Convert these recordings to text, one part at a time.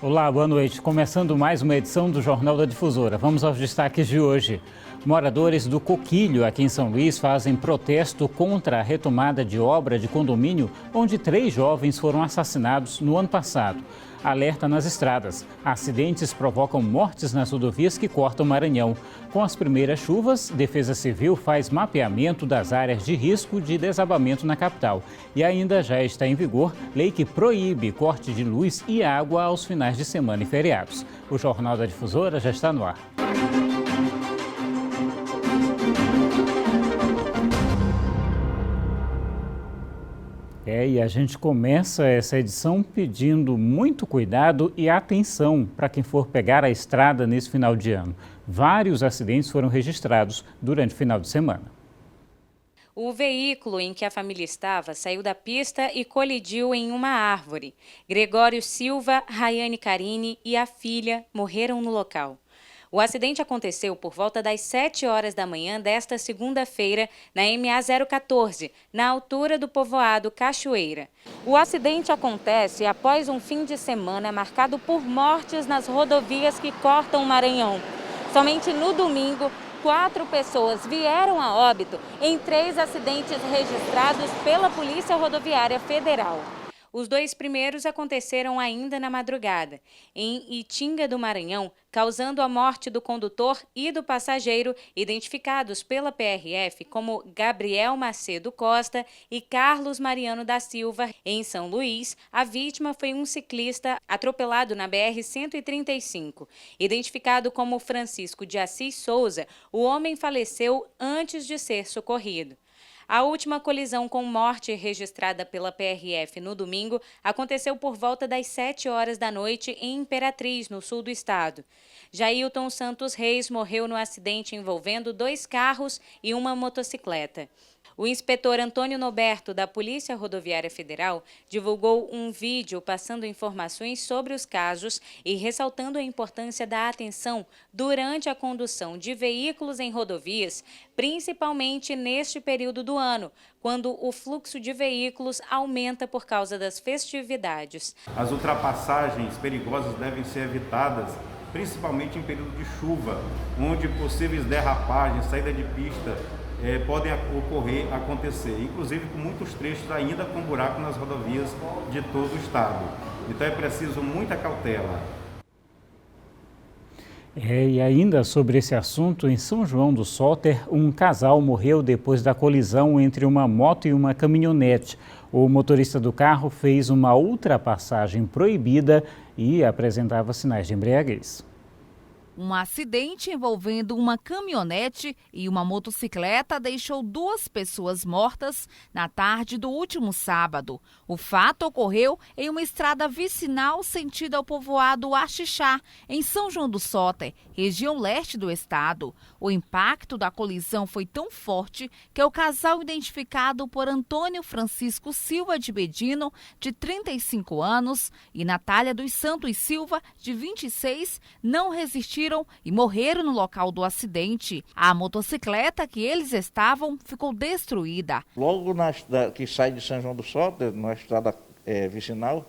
Olá, boa noite. Começando mais uma edição do Jornal da Difusora. Vamos aos destaques de hoje. Moradores do Coquilho, aqui em São Luís, fazem protesto contra a retomada de obra de condomínio onde 3 jovens foram assassinados no ano passado. Alerta nas estradas. Acidentes provocam mortes nas rodovias que cortam o Maranhão. Com as primeiras chuvas, Defesa Civil faz mapeamento das áreas de risco de desabamento na capital. E ainda já está em vigor lei que proíbe corte de luz e água aos finais de semana e feriados. O Jornal da Difusora já está no ar. E a gente começa essa edição pedindo muito cuidado e atenção para quem for pegar a estrada nesse final de ano. Vários acidentes foram registrados durante o final de semana. O veículo em que a família estava saiu da pista e colidiu em uma árvore. Gregório Silva, Rayane Carini e a filha morreram no local. O acidente aconteceu por volta das 7 horas da manhã desta segunda-feira na MA 014, na altura do povoado Cachoeira. O acidente acontece após um fim de semana marcado por mortes nas rodovias que cortam o Maranhão. Somente no domingo, 4 pessoas vieram a óbito em 3 acidentes registrados pela Polícia Rodoviária Federal. Os 2 primeiros aconteceram ainda na madrugada, em Itinga do Maranhão, causando a morte do condutor e do passageiro, identificados pela PRF como Gabriel Macedo Costa e Carlos Mariano da Silva. Em São Luís, a vítima foi um ciclista atropelado na BR-135. Identificado como Francisco de Assis Souza, o homem faleceu antes de ser socorrido. A última colisão com morte registrada pela PRF no domingo aconteceu por volta das 7 horas da noite em Imperatriz, no sul do estado. Jailton Santos Reis morreu no acidente envolvendo 2 carros e uma motocicleta. O inspetor Antônio Noberto, da Polícia Rodoviária Federal, divulgou um vídeo passando informações sobre os casos e ressaltando a importância da atenção durante a condução de veículos em rodovias, principalmente neste período do ano, quando o fluxo de veículos aumenta por causa das festividades. As ultrapassagens perigosas devem ser evitadas, principalmente em período de chuva, onde possíveis derrapagens, saída de pista, podem acontecer, inclusive com muitos trechos ainda com buraco nas rodovias de todo o estado. Então é preciso muita cautela. E ainda sobre esse assunto, em São João do Soter, um casal morreu depois da colisão entre uma moto e uma caminhonete. O motorista do carro fez uma ultrapassagem proibida e apresentava sinais de embriaguez. Um acidente envolvendo uma caminhonete e uma motocicleta deixou 2 pessoas mortas na tarde do último sábado. O fato ocorreu em uma estrada vicinal sentido ao povoado Axixá, em São João do Soter, região leste do estado. O impacto da colisão foi tão forte que o casal, identificado por Antônio Francisco Silva de Bedino, de 35 anos, e Natália dos Santos Silva, de 26, não resistiram e morreram no local do acidente. A motocicleta que eles estavam ficou destruída. Logo que sai de São João do Soter, na estrada vicinal,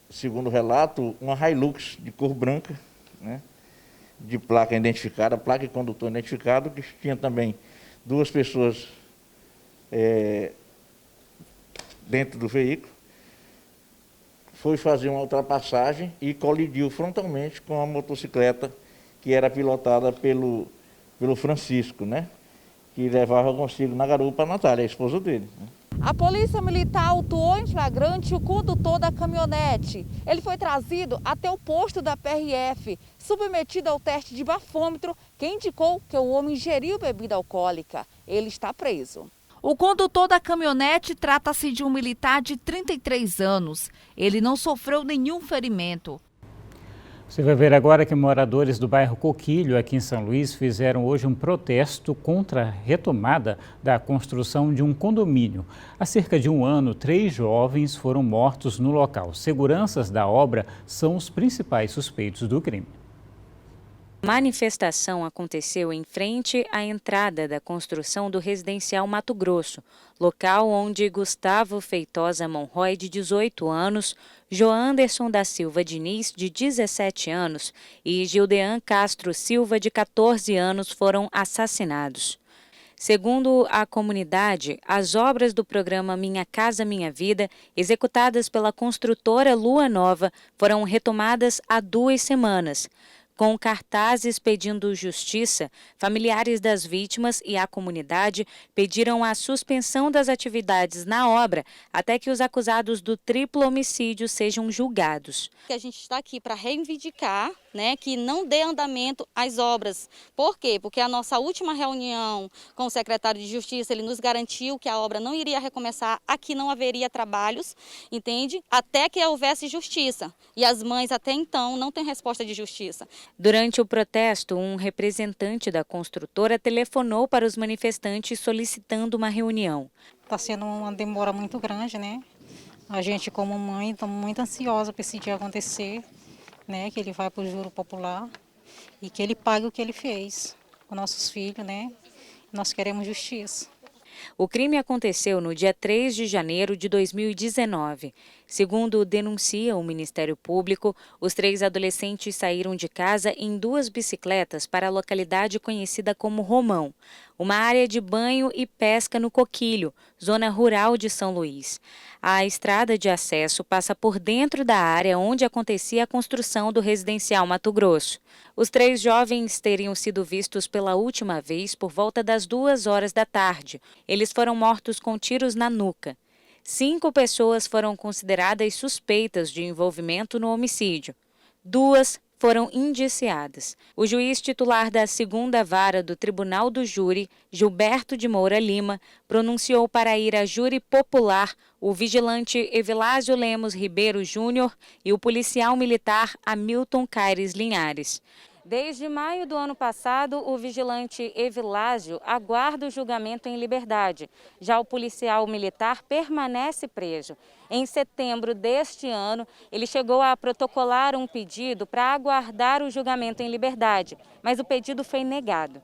segundo o relato, uma Hilux de cor branca, né, de placa identificada, placa e condutor identificado, que tinha também 2 pessoas dentro do veículo, foi fazer uma ultrapassagem e colidiu frontalmente com a motocicleta que era pilotada pelo Francisco, né? Que levava consigo na garupa a Natália, a esposa dele. A polícia militar autuou em flagrante o condutor da caminhonete. Ele foi trazido até o posto da PRF, submetido ao teste de bafômetro, que indicou que o homem ingeriu bebida alcoólica. Ele está preso. O condutor da caminhonete trata-se de um militar de 33 anos. Ele não sofreu nenhum ferimento. Você vai ver agora que moradores do bairro Coquilho, aqui em São Luís, fizeram hoje um protesto contra a retomada da construção de um condomínio. Há cerca de um ano, 3 jovens foram mortos no local. Seguranças da obra são os principais suspeitos do crime. A manifestação aconteceu em frente à entrada da construção do residencial Mato Grosso, local onde Gustavo Feitosa Monroy, de 18 anos, Joanderson da Silva Diniz, de 17 anos, e Gildean Castro Silva, de 14 anos, foram assassinados. Segundo a comunidade, as obras do programa Minha Casa Minha Vida, executadas pela construtora Lua Nova, foram retomadas há 2 semanas. Com cartazes pedindo justiça, familiares das vítimas e a comunidade pediram a suspensão das atividades na obra até que os acusados do triplo homicídio sejam julgados. A gente está aqui para reivindicar, que não dê andamento às obras. Por quê? Porque a nossa última reunião com o secretário de Justiça, ele nos garantiu que a obra não iria recomeçar, aqui não haveria trabalhos, entende? Até que houvesse justiça. E as mães até então não têm resposta de justiça. Durante o protesto, um representante da construtora telefonou para os manifestantes solicitando uma reunião. Está sendo uma demora muito grande, né? A gente, como mãe, estamos muito ansiosa para esse dia acontecer, né? Que ele vai para o juro popular e que ele pague o que ele fez com nossos filhos, né? Nós queremos justiça. O crime aconteceu no dia 3 de janeiro de 2019. Segundo denuncia o Ministério Público, os 3 adolescentes saíram de casa em 2 bicicletas para a localidade conhecida como Romão, uma área de banho e pesca no Coquilho, zona rural de São Luís. A estrada de acesso passa por dentro da área onde acontecia a construção do residencial Mato Grosso. Os 3 jovens teriam sido vistos pela última vez por volta das 2 horas da tarde. Eles foram mortos com tiros na nuca. 5 pessoas foram consideradas suspeitas de envolvimento no homicídio. 2 foram indiciadas. O juiz titular da 2ª Vara do Tribunal do Júri, Gilberto de Moura Lima, pronunciou para ir a júri popular o vigilante Evilásio Lemos Ribeiro Júnior e o policial militar Hamilton Caires Linhares. Desde maio do ano passado, o vigilante Evilásio aguarda o julgamento em liberdade. Já o policial militar permanece preso. Em setembro deste ano, ele chegou a protocolar um pedido para aguardar o julgamento em liberdade, mas o pedido foi negado.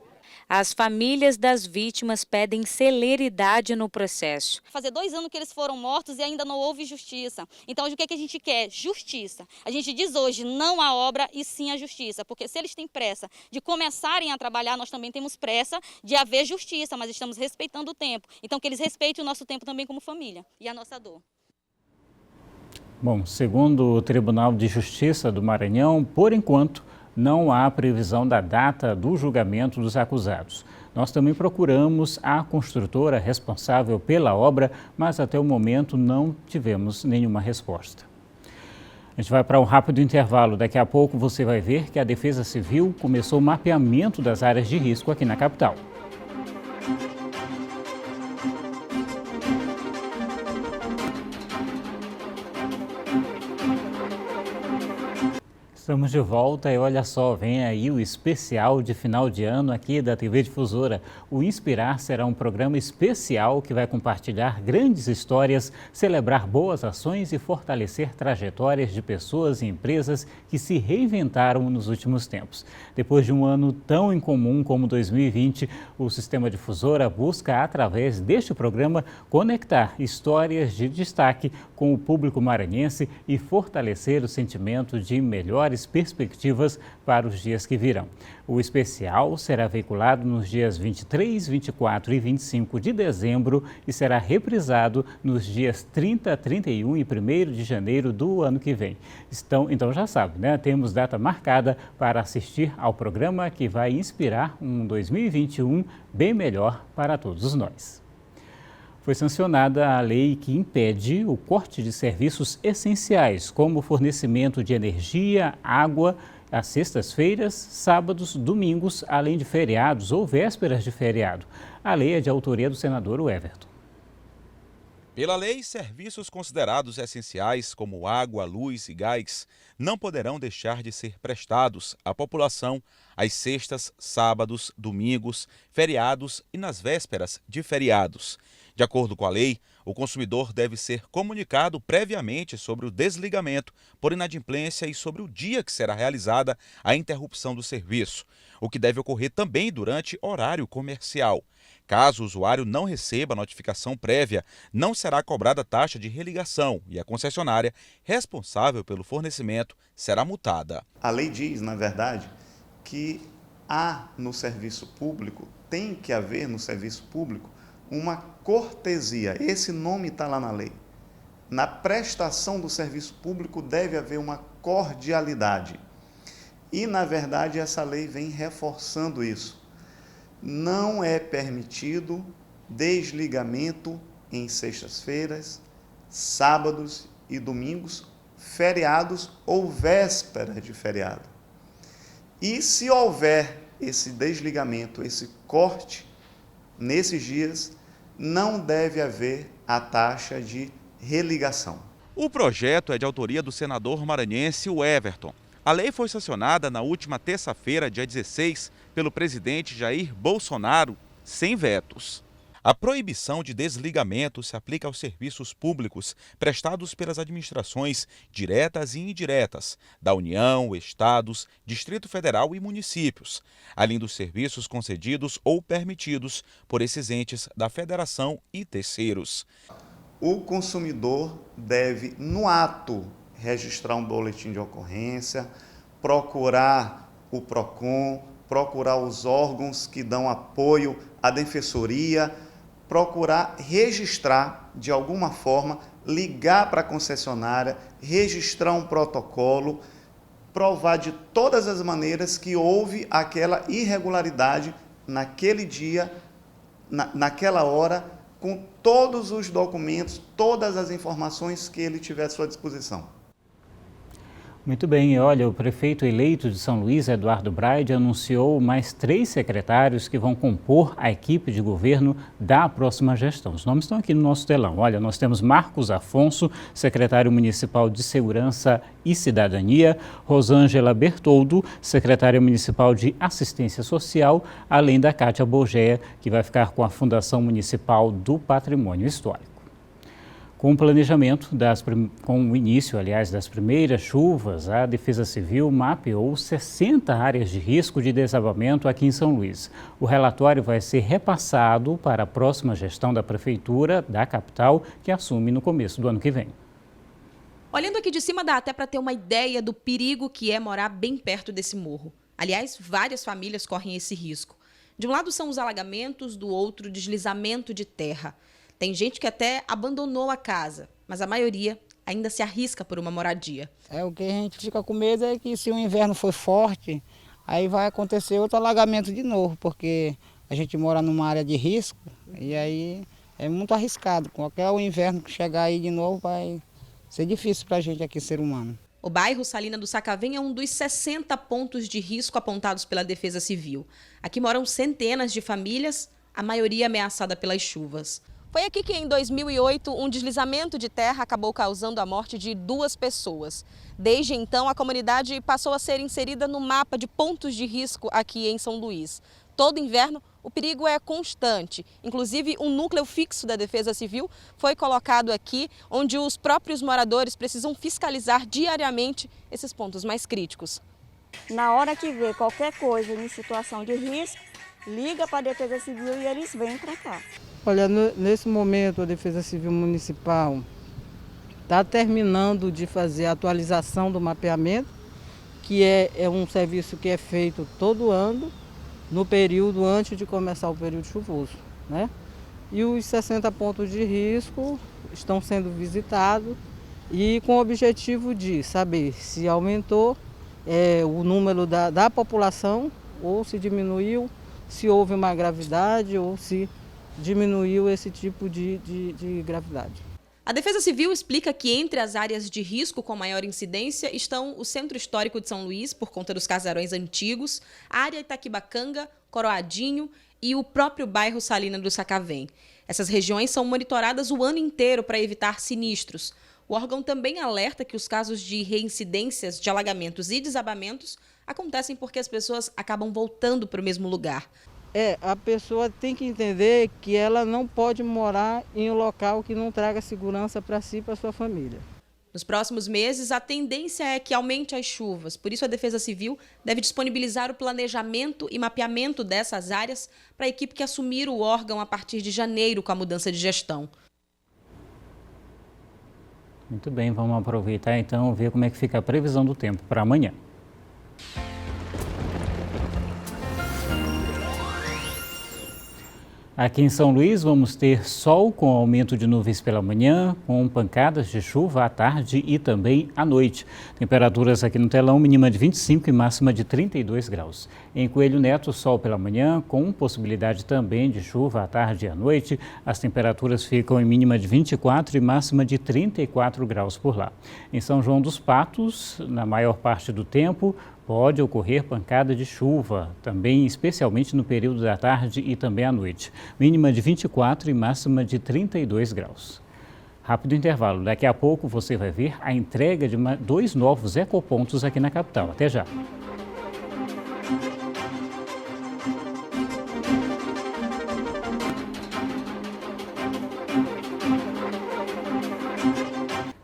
As famílias das vítimas pedem celeridade no processo. Fazer 2 anos que eles foram mortos e ainda não houve justiça. Então, hoje, o que é que a gente quer? Justiça. A gente diz hoje não a obra e sim a justiça, porque se eles têm pressa de começarem a trabalhar, nós também temos pressa de haver justiça, mas estamos respeitando o tempo. Então, que eles respeitem o nosso tempo também como família e a nossa dor. Bom, segundo o Tribunal de Justiça do Maranhão, por enquanto, não há previsão da data do julgamento dos acusados. Nós também procuramos a construtora responsável pela obra, mas até o momento não tivemos nenhuma resposta. A gente vai para um rápido intervalo. Daqui a pouco você vai ver que a Defesa Civil começou o mapeamento das áreas de risco aqui na capital. Estamos de volta e olha só, vem aí o especial de final de ano aqui da TV Difusora. O Inspirar será um programa especial que vai compartilhar grandes histórias, celebrar boas ações e fortalecer trajetórias de pessoas e empresas que se reinventaram nos últimos tempos. Depois de um ano tão incomum como 2020, o Sistema Difusora busca, através deste programa, conectar histórias de destaque com o público maranhense e fortalecer o sentimento de melhores perspectivas para os dias que virão. O especial será veiculado nos dias 23, 24 e 25 de dezembro e será reprisado nos dias 30, 31 e 1º de janeiro do ano que vem. Então já sabe, né? Temos data marcada para assistir ao programa que vai inspirar um 2021 bem melhor para todos nós. Foi sancionada a lei que impede o corte de serviços essenciais, como o fornecimento de energia, água, às sextas-feiras, sábados, domingos, além de feriados ou vésperas de feriado. A lei é de autoria do senador Everton. Pela lei, serviços considerados essenciais, como água, luz e gás, não poderão deixar de ser prestados à população às sextas, sábados, domingos, feriados e nas vésperas de feriados. De acordo com a lei, O consumidor deve ser comunicado previamente sobre o desligamento por inadimplência e sobre o dia que será realizada a interrupção do serviço, o que deve ocorrer também durante horário comercial. Caso o usuário não receba a notificação prévia, não será cobrada taxa de religação e a concessionária responsável pelo fornecimento será multada. A lei diz, na verdade, que há no serviço público, tem que haver no serviço público uma cortesia. Esse nome está lá na lei. Na prestação do serviço público deve haver uma cordialidade. E, na verdade, essa lei vem reforçando isso. Não é permitido desligamento em sextas-feiras, sábados e domingos, feriados ou véspera de feriado. E se houver esse desligamento, esse corte, nesses dias, não deve haver a taxa de religação. O projeto é de autoria do senador maranhense Everton. A lei foi sancionada na última terça-feira, dia 16, pelo presidente Jair Bolsonaro, sem vetos. A proibição de desligamento se aplica aos serviços públicos prestados pelas administrações diretas e indiretas da União, Estados, Distrito Federal e municípios, além dos serviços concedidos ou permitidos por esses entes da Federação e terceiros. O consumidor deve, no ato, registrar um boletim de ocorrência, procurar o PROCON, procurar os órgãos que dão apoio à defensoria, procurar registrar de alguma forma, ligar para a concessionária, registrar um protocolo, provar de todas as maneiras que houve aquela irregularidade naquele dia, naquela hora, com todos os documentos, todas as informações que ele tiver à sua disposição. Muito bem, olha, o prefeito eleito de São Luís, Eduardo Braide, anunciou mais 3 secretários que vão compor a equipe de governo da próxima gestão. Os nomes estão aqui no nosso telão. Olha, nós temos Marcos Afonso, secretário municipal de Segurança e Cidadania, Rosângela Bertoldo, secretária municipal de Assistência Social, além da Cátia Borgea, que vai ficar com a Fundação Municipal do Patrimônio Histórico. Com o planejamento, com o início, aliás, das primeiras chuvas, a Defesa Civil mapeou 60 áreas de risco de desabamento aqui em São Luís. O relatório vai ser repassado para a próxima gestão da Prefeitura da capital, que assume no começo do ano que vem. Olhando aqui de cima dá até para ter uma ideia do perigo que é morar bem perto desse morro. Aliás, várias famílias correm esse risco. De um lado são os alagamentos, do outro deslizamento de terra. Tem gente que até abandonou a casa, mas a maioria ainda se arrisca por uma moradia. O que a gente fica com medo é que se o inverno for forte, aí vai acontecer outro alagamento de novo, porque a gente mora numa área de risco e aí é muito arriscado. Qualquer inverno que chegar aí de novo vai ser difícil para a gente aqui, ser humano. O bairro Salina do Sacavém é um dos 60 pontos de risco apontados pela Defesa Civil. Aqui moram centenas de famílias, a maioria ameaçada pelas chuvas. Foi aqui que, em 2008, um deslizamento de terra acabou causando a morte de 2 pessoas. Desde então, a comunidade passou a ser inserida no mapa de pontos de risco aqui em São Luís. Todo inverno, o perigo é constante. Inclusive, um núcleo fixo da Defesa Civil foi colocado aqui, onde os próprios moradores precisam fiscalizar diariamente esses pontos mais críticos. Na hora que vê qualquer coisa em situação de risco, liga para a Defesa Civil e eles vêm para cá. Olha, nesse momento a Defesa Civil Municipal está terminando de fazer a atualização do mapeamento, que é um serviço que é feito todo ano, no período antes de começar o período chuvoso, né? E os 60 pontos de risco estão sendo visitados e com o objetivo de saber se aumentou o número da população ou se diminuiu, se houve uma gravidade ou se diminuiu esse tipo de gravidade. A Defesa Civil explica que entre as áreas de risco com maior incidência estão o Centro Histórico de São Luís, por conta dos casarões antigos, a área Itaquibacanga, Coroadinho e o próprio bairro Salina do Sacavém. Essas regiões são monitoradas o ano inteiro para evitar sinistros. O órgão também alerta que os casos de reincidências de alagamentos e desabamentos acontecem porque as pessoas acabam voltando para o mesmo lugar. A pessoa tem que entender que ela não pode morar em um local que não traga segurança para si e para sua família. Nos próximos meses, a tendência é que aumente as chuvas. Por isso, a Defesa Civil deve disponibilizar o planejamento e mapeamento dessas áreas para a equipe que assumir o órgão a partir de janeiro com a mudança de gestão. Muito bem, vamos aproveitar então e ver como é que fica a previsão do tempo para amanhã. Aqui em São Luís vamos ter sol com aumento de nuvens pela manhã, com pancadas de chuva à tarde e também à noite. Temperaturas aqui no telão, mínima de 25 e máxima de 32 graus. Em Coelho Neto, sol pela manhã, com possibilidade também de chuva à tarde e à noite. As temperaturas ficam em mínima de 24 e máxima de 34 graus por lá. Em São João dos Patos, na maior parte do tempo, pode ocorrer pancada de chuva, também especialmente no período da tarde e também à noite. Mínima de 24 e máxima de 32 graus. Rápido intervalo, daqui a pouco você vai ver a entrega de 2 novos ecopontos aqui na capital. Até já.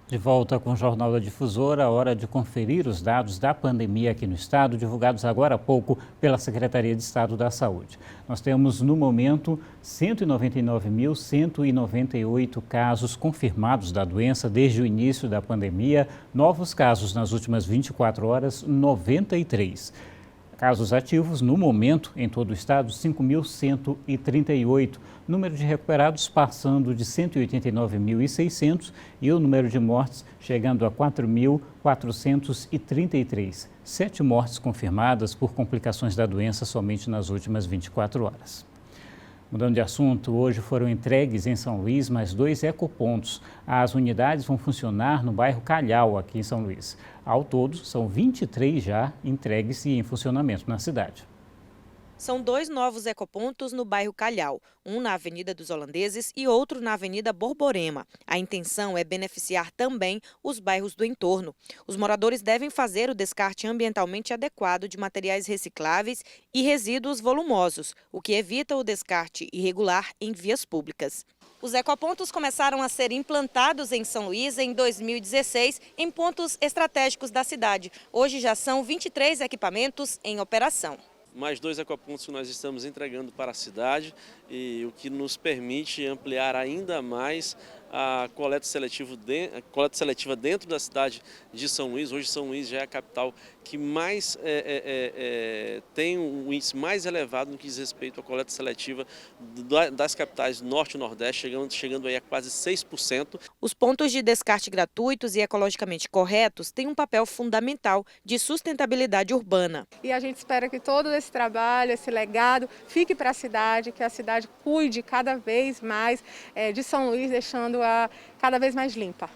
De volta com o Jornal da Difusora, hora de conferir os dados da pandemia aqui no estado, divulgados agora há pouco pela Secretaria de Estado da Saúde. Nós temos, no momento, 199.198 casos confirmados da doença desde o início da pandemia. Novos casos nas últimas 24 horas, 93. Casos ativos, no momento, em todo o estado, 5.138. Número de recuperados passando de 189.600 e o número de mortes chegando a 4.433. 7 mortes confirmadas por complicações da doença somente nas últimas 24 horas. Mudando de assunto, hoje foram entregues em São Luís mais 2 ecopontos. As unidades vão funcionar no bairro Calhau, aqui em São Luís. Ao todo, são 23 já entregues e em funcionamento na cidade. São 2 novos ecopontos no bairro Calhau, um na Avenida dos Holandeses e outro na Avenida Borborema. A intenção é beneficiar também os bairros do entorno. Os moradores devem fazer o descarte ambientalmente adequado de materiais recicláveis e resíduos volumosos, o que evita o descarte irregular em vias públicas. Os ecopontos começaram a ser implantados em São Luís em 2016 em pontos estratégicos da cidade. Hoje já são 23 equipamentos em operação. Mais 2 ecopontos que nós estamos entregando para a cidade e o que nos permite ampliar ainda mais a coleta seletiva dentro da cidade de São Luís. Hoje São Luís já é a capital que mais tem um índice mais elevado no que diz respeito à coleta seletiva das capitais Norte e Nordeste, chegando aí a quase 6%. Os pontos de descarte gratuitos e ecologicamente corretos têm um papel fundamental de sustentabilidade urbana. E a gente espera que todo esse trabalho, esse legado, fique para a cidade, que a cidade cuide cada vez mais de São Luís, deixando-a cada vez mais limpa.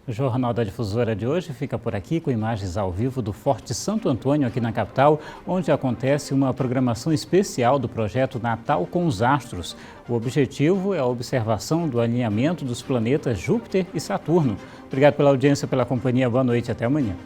O Jornal da Difusora de hoje fica por aqui com imagens ao vivo do Forte Santo Antônio, aqui na capital, onde acontece uma programação especial do projeto Natal com os Astros. O objetivo é a observação do alinhamento dos planetas Júpiter e Saturno. Obrigado pela audiência, pela companhia. Boa noite, até amanhã.